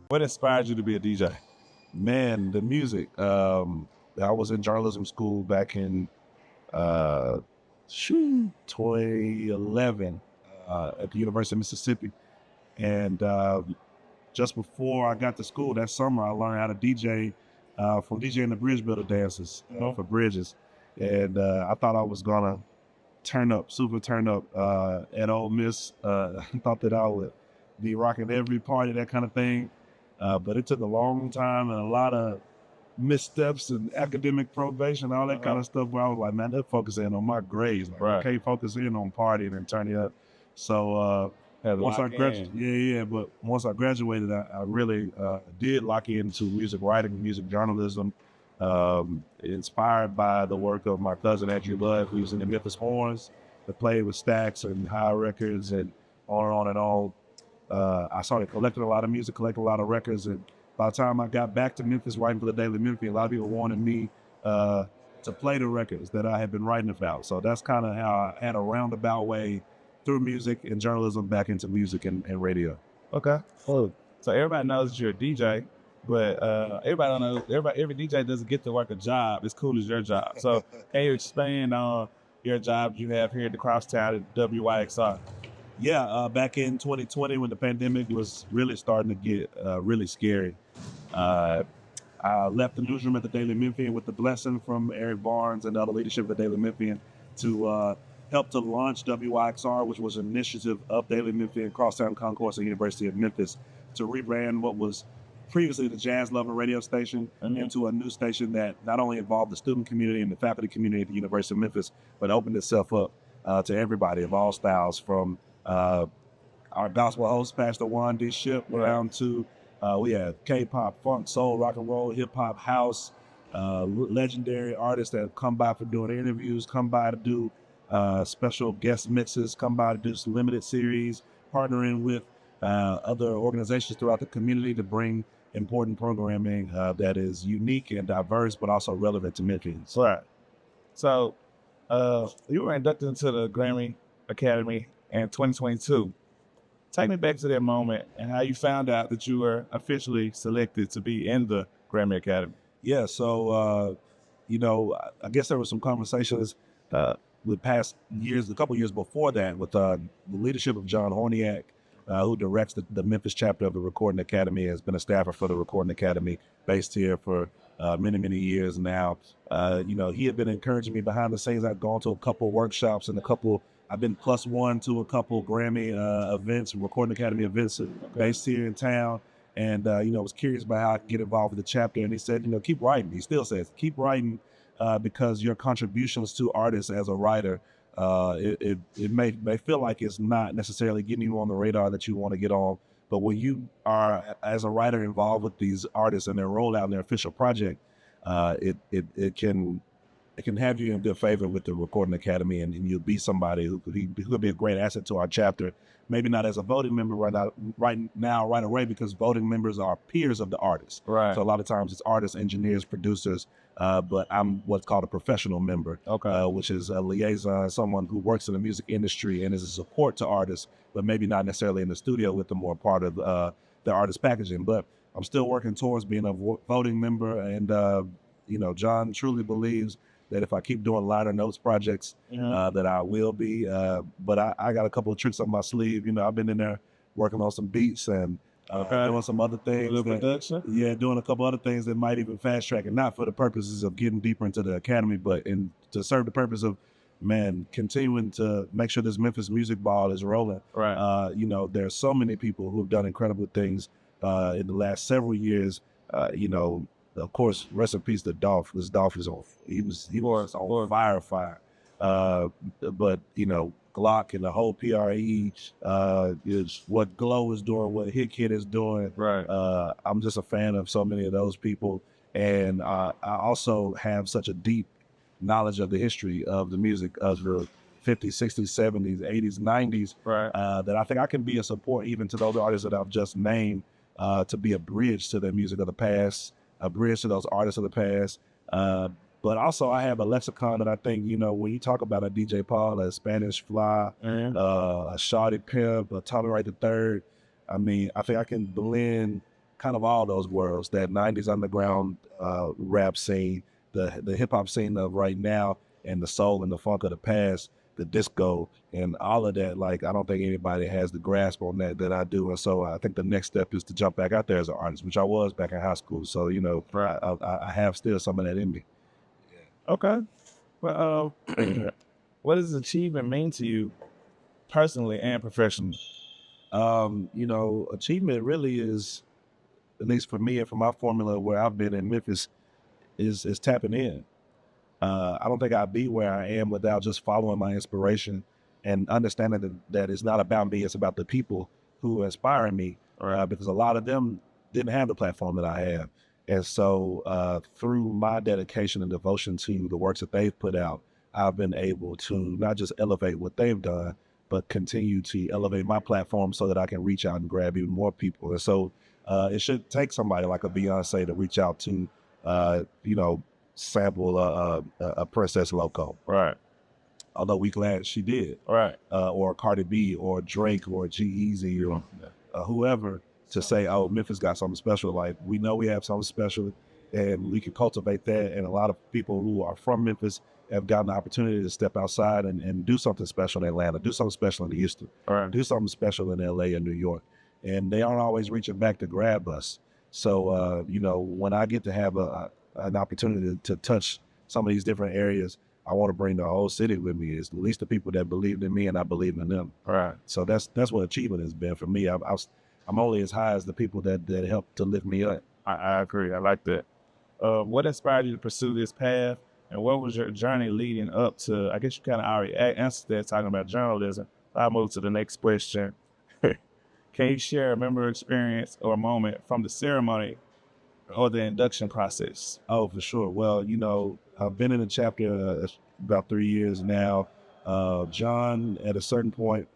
What inspired you to be a DJ? Man, the music. I was in journalism school back in uh, 2011 at the University of Mississippi, and just before I got to school that summer, I learned how to DJ from DJing the bridge builder dances for bridges, and I thought I was gonna turn up, super turn up at Ole Miss. I thought that I would be rocking every party, that kind of thing. But it took a long time and a lot of missteps and academic probation, all that kind of stuff where I was like, man, they're focusing on my grades. Like, Right. I can't focus in on partying and turning up. So once I graduated, but once I graduated, I really did lock into music writing, music journalism, inspired by the work of my cousin Andrew Budd, who was in the Memphis Horns, that played with Stax and High Records and on and on. I started collecting a lot of music, collecting a lot of records, and by the time I got back to Memphis writing for the Daily Memphian, a lot of people wanted me to play the records that I had been writing about. So that's kind of how I had a roundabout way through music and journalism back into music and radio. Okay. Cool. So everybody knows that you're a DJ, but everybody don't know. Every DJ doesn't get to work a job as cool as your job. So can you expand on your job you have here at the Crosstown at WYXR? Yeah, back in 2020 when the pandemic was really starting to get really scary, I left the newsroom at the Daily Memphian with the blessing from Eric Barnes and the other leadership of the Daily Memphian to help to launch WYXR, which was an initiative of Daily Memphian, Crosstown Concourse, and University of Memphis, to rebrand what was previously the Jazz Lover radio station into a new station that not only involved the student community and the faculty community at the University of Memphis, but opened itself up to everybody of all styles, from our gospel host, Pastor Juan D. Ship, down to we have K-pop, funk, soul, rock and roll, hip-hop, house, legendary artists that have come by for doing interviews, come by to do special guest mixes, come by to do some limited series, partnering with other organizations throughout the community to bring important programming that is unique and diverse, but also relevant to Memphis. Right. So you were inducted into the Grammy Academy in 2022. Take me back to that moment and how you found out that you were officially selected to be in the Grammy Academy. Yeah, so, I guess there were some conversations with past years, a couple years before that, with the leadership of John Horniak, who directs the Memphis chapter of the Recording Academy, has been a staffer for the Recording Academy, based here for many, many years now. He had been encouraging me behind the scenes. I've gone to a couple workshops and I've been +1 to a couple Grammy events, Recording Academy events based here in town. And, was curious about how I could get involved with the chapter. And he said, keep writing. He still says, keep writing because your contributions to artists as a writer, it may feel like it's not necessarily getting you on the radar that you want to get on. But when you are, as a writer, involved with these artists and their rollout and their official project, it can have you in good favor with the Recording Academy, and you'll be somebody who could be a great asset to our chapter. Maybe not as a voting member right away, because voting members are peers of the artists. Right. So a lot of times it's artists, engineers, producers, but I'm what's called a professional member, which is a liaison, someone who works in the music industry and is a support to artists, but maybe not necessarily in the studio with them, or part of the artist packaging. But I'm still working towards being a voting member, and John truly believes that if I keep doing liner notes projects, that I will be. But I got a couple of tricks up my sleeve. I've been in there working on some beats and doing some other things. Production? Yeah, doing a couple other things that might even fast track it, not for the purposes of getting deeper into the academy, but to serve the purpose of, continuing to make sure this Memphis music ball is rolling. Right. There's so many people who've done incredible things in the last several years. Of course, rest in peace to Dolph. This Dolph is on. He was on fire. But Glock and the whole PRE is what Glow is doing, what Hit Kid is doing. Right. I'm just a fan of so many of those people, and I also have such a deep knowledge of the history of the music of the 50s, 60s, 70s, 80s, 90s. Right. That I think I can be a support even to those artists that I've just named, to be a bridge to their music of the past, a bridge to those artists of the past. But also I have a lexicon that I think, when you talk about a DJ Paul, a Spanish Fly, a Shawty Pimp, a Tommy Wright III, I think I can blend kind of all those worlds, that 90s underground rap scene, the hip hop scene of right now, and the soul and the funk of the past, the disco and all of that. Like, I don't think anybody has the grasp on that I do. And so I think the next step is to jump back out there as an artist, which I was back in high school. So, you know, I have still some of that in me. Okay. Well, what does achievement mean to you personally and professionally? You know, achievement really is, at least for me and for my formula where I've been in Memphis, is tapping in. I don't think I'd be where I am without just following my inspiration and understanding that it's not about me, it's about the people who are inspiring me, because a lot of them didn't have the platform that I have. And so through my dedication and devotion to the works that they've put out, I've been able to not just elevate what they've done, but continue to elevate my platform so that I can reach out and grab even more people. And so it should take somebody like a Beyonce to reach out to, you know, sample a Princess Loco. Right. Although we glad she did. Right. Or Cardi B or Drake or G-Eazy or whoever, to say, oh, Memphis got something special. Like, we know we have something special and we can cultivate that. And a lot of people who are from Memphis have gotten the opportunity to step outside and do something special in Atlanta, do something special in Houston, do something special in LA and New York. And they aren't always reaching back to grab us. So, you know, when I get to have an opportunity to touch some of these different areas, I want to bring the whole city with me. It's at least the people that believed in me and I believe in them. Right. So that's what achievement has been for me. I'm only as high as the people that helped to lift me up. I agree. I like that. What inspired you to pursue this path, and what was your journey leading up to? I guess you kind of already answered that, talking about journalism. I'll move to the next question. Can you share a memorable experience or a moment from the ceremony or the induction process? Oh, for sure. Well, you know, I've been in the chapter about 3 years now. John, at a certain point,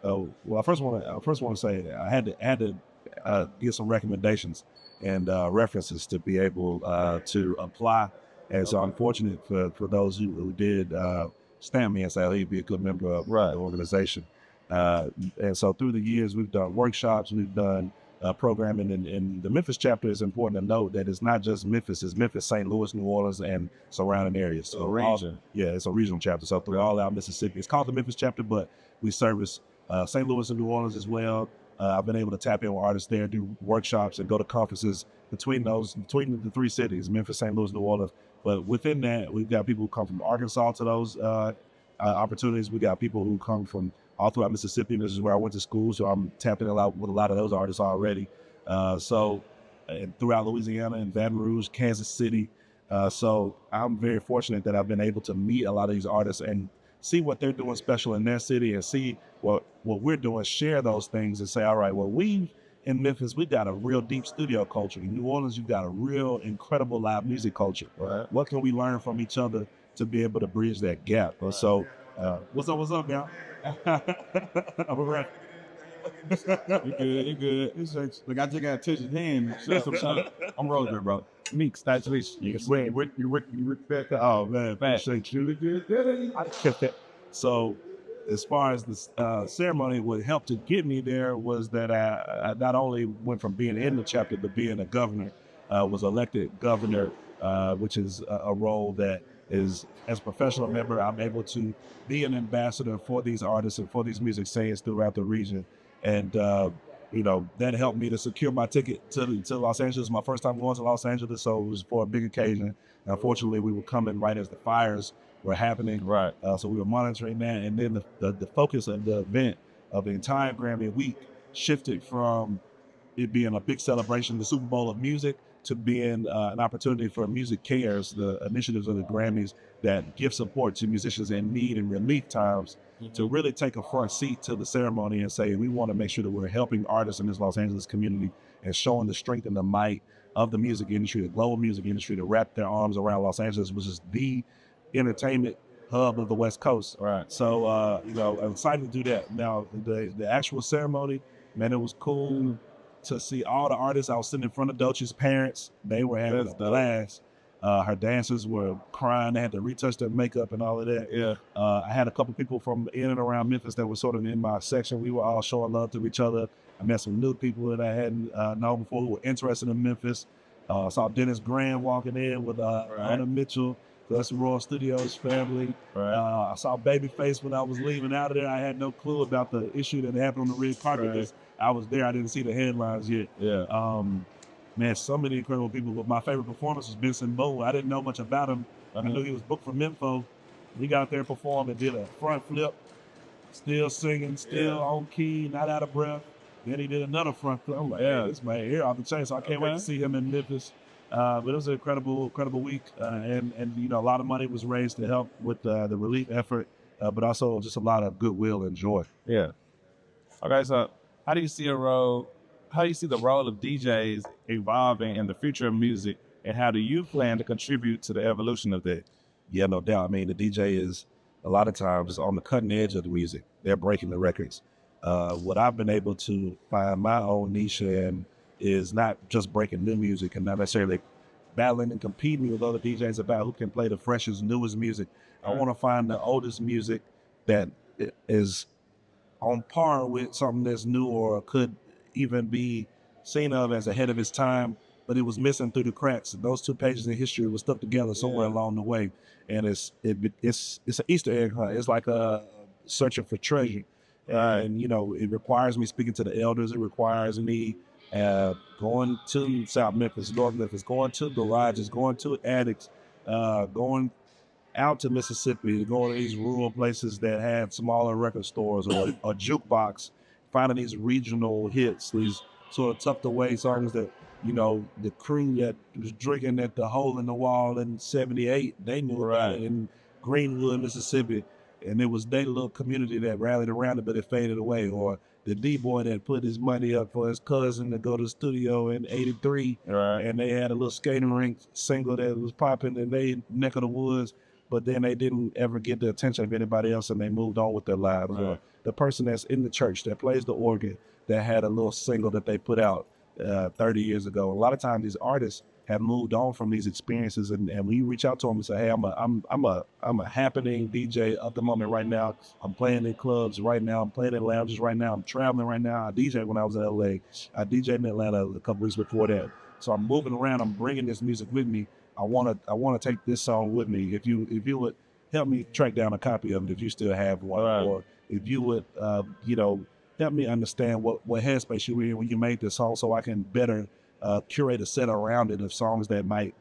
well, I first want to say I had to get some recommendations and references to be able to apply. And so I'm fortunate for those who did stamp me and say, oh, he'd be a good member of the organization. And so through the years, we've done workshops, we've done programming, and the Memphis chapter is important to note that it's not just Memphis, it's Memphis, St. Louis, New Orleans, and surrounding areas. So region. It's a regional chapter. So through all out Mississippi, it's called the Memphis chapter, but we service St. Louis and New Orleans as well. I've been able to tap in with artists there, do workshops, and go to conferences between the three cities, Memphis, St. Louis, New Orleans. But within that, we've got people who come from Arkansas to those opportunities. We got people who come from all throughout Mississippi. This is where I went to school, so I'm tapping a lot with a lot of those artists already. And throughout Louisiana and Baton Rouge, Kansas City. So I'm very fortunate that I've been able to meet a lot of these artists and see what they're doing special in their city, and see what we're doing, share those things, and say, all right, well, in Memphis, we got a real deep studio culture. In New Orleans, you've got a real incredible live music culture. Right. What can we learn from each other to be able to bridge that gap? Right. So, what's up, y'all? I'm around. You good. Look, I just got to touch his hand. I'm rolling there, bro. Meeks, that's at least you respect. Oh man, appreciate you. So, as far as the ceremony, what helped to get me there was that I not only went from being in the chapter to being a governor, was elected governor, which is a role that is, as a professional member, I'm able to be an ambassador for these artists and for these music scenes throughout the region. And, you know, that helped me to secure my ticket to Los Angeles, my first time going to Los Angeles. So it was for a big occasion. And unfortunately, we were coming right as the fires were happening. Right. So we were monitoring that. And then the focus of the event of the entire Grammy week shifted from it being a big celebration, the Super Bowl of music, to being an opportunity for Music Cares, the initiatives of the Grammys that give support to musicians in need and relief times, to really take a front seat to the ceremony and say, we want to make sure that we're helping artists in this Los Angeles community and showing the strength and the might of the music industry, the global music industry, to wrap their arms around Los Angeles, which is the entertainment hub of the West Coast. Right. So, you know, I'm excited to do that. Now, the actual ceremony, man, it was cool to see all the artists. I was sitting in front of Dolce's parents. They were having a blast. Her dancers were crying. They had to retouch their makeup and all of that. Yeah. I had a couple people from in and around Memphis that were sort of in my section. We were all showing love to each other. I met some new people that I hadn't known before who were interested in Memphis. I saw Dennis Graham walking in with Anna Mitchell. That's the Royal Studios family. Right. I saw Babyface when I was leaving out of there. I had no clue about the issue that happened on the red carpet because I was there. I didn't see the headlines yet. Yeah. Man, so many incredible people. But my favorite performance was Benson Boone. I didn't know much about him. I knew he was booked for Memphis. He got out there and performed and did a front flip, still singing, still on key, not out of breath. Then he did another front flip. I'm like, this man here off the chain. So I can't wait to see him in Memphis. But it was an incredible week. And you know, a lot of money was raised to help with the relief effort, but also just a lot of goodwill and joy. Yeah. Okay, so how do you see the role of DJs evolving in the future of music, and how do you plan to contribute to the evolution of that? Yeah, no doubt. I mean, the DJ is a lot of times on the cutting edge of the music. They're breaking the records. What I've been able to find my own niche in is not just breaking new music and not necessarily battling and competing with other DJs about who can play the freshest, newest music. I want to find the oldest music that is on par with something that's new or could even be seen of as ahead of its time, but it was missing through the cracks. Those two pages in history were stuck together somewhere along the way, and it's an Easter egg hunt. It's like a searching for treasure, and you know, it requires me speaking to the elders. It requires me going to South Memphis, North Memphis, going to garages, going to attics, going out to Mississippi, going to these rural places that have smaller record stores or a jukebox, finding these regional hits, these sort of tucked away songs that, you know, the crew that was drinking at the hole in the wall in '78, they knew about it in Greenwood, Mississippi. And it was their little community that rallied around it, but it faded away. Or the D-boy that put his money up for his cousin to go to the studio in '83, and they had a little skating rink single that was popping in their neck of the woods, but then they didn't ever get the attention of anybody else and they moved on with their lives. Or the person that's in the church that plays the organ that had a little single that they put out 30 years ago. A lot of times these artists have moved on from these experiences, and when you reach out to them and say, hey, I'm a happening DJ at the moment right now. I'm playing in clubs right now. I'm playing in lounges right now. I'm traveling right now. I DJed when I was in LA. I DJed in Atlanta a couple weeks before that. So I'm moving around. I'm bringing this music with me. I want to take this song with me. If you would help me track down a copy of it, if you still have one, or if you would, help me understand what headspace you were in when you made this song, so I can better curate a set around it of songs that might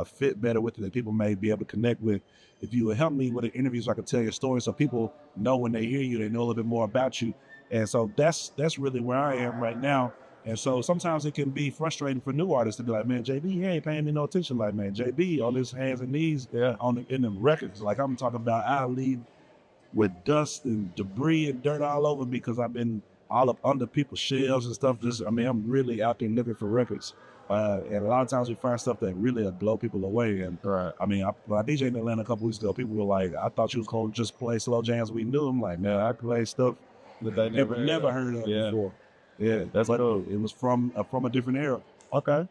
fit better with it, that people may be able to connect with. If you would help me with an interview so I can tell your story, so people know when they hear you, they know a little bit more about you. And so that's really where I am right now. And so sometimes it can be frustrating for new artists to be like, man, JB, he ain't paying me no attention. Like, man, JB on his hands and knees in the records. Like I'm talking about, I leave with dust and debris and dirt all over because I've been all up under people's shelves and stuff. I'm really out there looking for records. And a lot of times we find stuff that really blow people away. And I mean, when I DJed in Atlanta a couple weeks ago, people were like, I thought you was going to just play slow jams we knew. I'm like, man, I play stuff that they never heard of before. Yeah, that's cool. It was from a different era. Okay.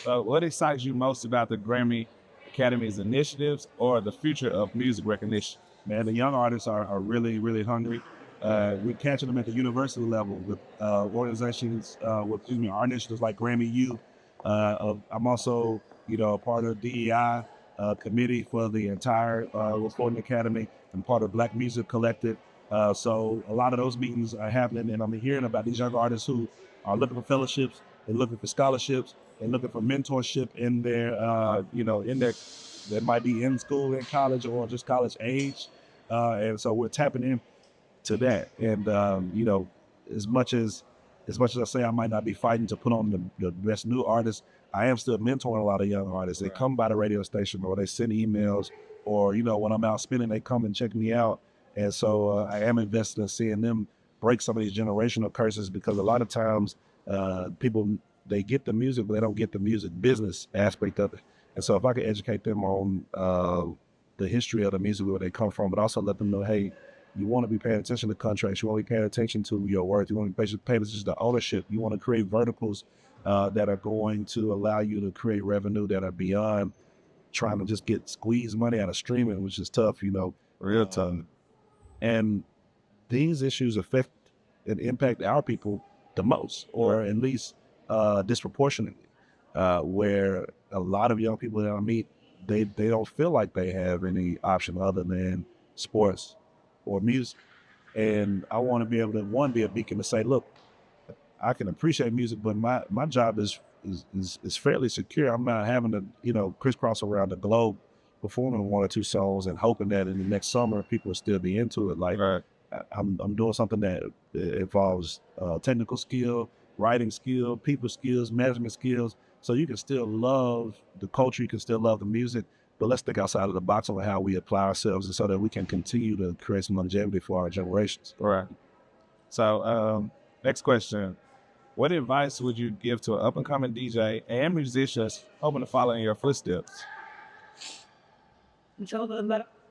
So what excites you most about the Grammy Academy's initiatives or the future of music recognition? Man, the young artists are really, really hungry. We're catching them at the university level with organizations, with our initiatives like Grammy U. I'm also, part of DEI committee for the entire Recording Academy. I'm part of Black Music Collective. So a lot of those meetings are happening, and I'm hearing about these young artists who are looking for fellowships, and looking for scholarships, and looking for mentorship in their, that might be in school, in college, or just college age. And so we're tapping into that. And, as much as I say I might not be fighting to put on the best new artists, I am still mentoring a lot of young artists. They come by the radio station, or they send emails, or, when I'm out spinning, they come and check me out. And so I am invested in seeing them break some of these generational curses, because a lot of times people, they get the music, but they don't get the music business aspect of it. And so if I could educate them on the history of the music, where they come from, but also let them know, hey, you want to be paying attention to contracts. You want to be paying attention to your worth. You want to be paying attention to ownership. You want to create verticals that are going to allow you to create revenue that are beyond trying to just squeeze money out of streaming, which is tough, you know. Real tough. And these issues affect and impact our people the most, or at least disproportionately, where a lot of young people that I meet, they don't feel like they have any option other than sports or music. And I want to be able to, one, be a beacon to say, look, I can appreciate music, but my job is fairly secure. I'm not having to, you know, crisscross around the globe performing one or two songs and hoping that in the next summer people will still be into it. Like, Right. I'm doing something that involves technical skill, writing skill, people skills, management skills. So you can still love the culture, you can still love the music, but let's think outside of the box on how we apply ourselves, and so that we can continue to create some longevity for our generations. Right. So, next question. What advice would you give to an up-and-coming DJ and musicians hoping to follow in your footsteps?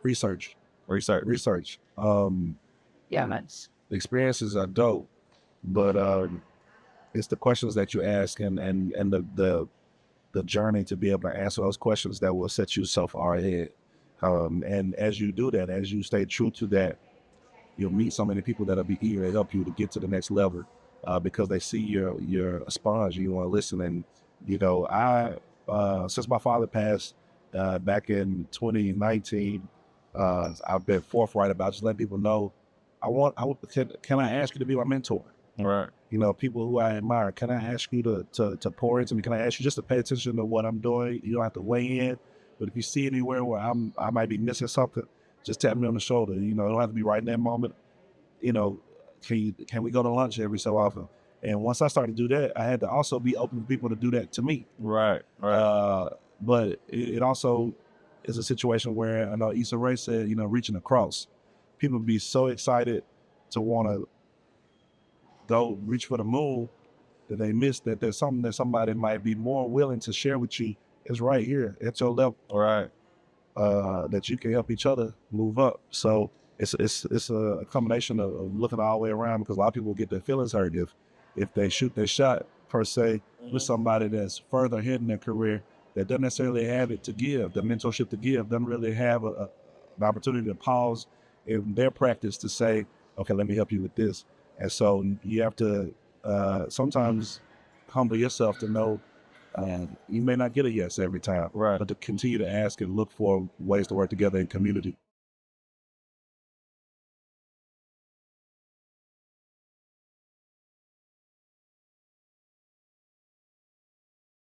Research. Research. Yeah, man. The experiences are dope, but it's the questions that you ask and the journey to be able to answer those questions that will set you so far ahead. And as you do that, as you stay true to that, you'll meet so many people that'll be eager to help you to get to the next level, because they see you're a sponge and you want to listen. And you know, I since my father passed back in 2019, I've been forthright about just letting people know can I ask you to be my mentor? Right. You know, people who I admire, can I ask you to pour into me? Can I ask you just to pay attention to what I'm doing? You don't have to weigh in, but if you see anywhere where I might be missing something, just tap me on the shoulder. You know, it don't have to be right in that moment. You know, can we go to lunch every so often? And once I started to do that, I had to also be open for people to do that to me. Right. But it also is a situation where I know Issa Rae said, you know, reaching across. People be so excited to want to go reach for the moon that they miss that there's something that somebody might be more willing to share with you is right here at your level. Right. That you can help each other move up. So it's a combination of looking all the way around, because a lot of people get their feelings hurt if they shoot their shot per se with somebody that's further ahead in their career that doesn't necessarily have it to give, the mentorship to give, doesn't really have an opportunity to pause in their practice to say, okay, let me help you with this. And so you have to sometimes humble yourself to know you may not get a yes every time, Right. but to continue to ask and look for ways to work together in community.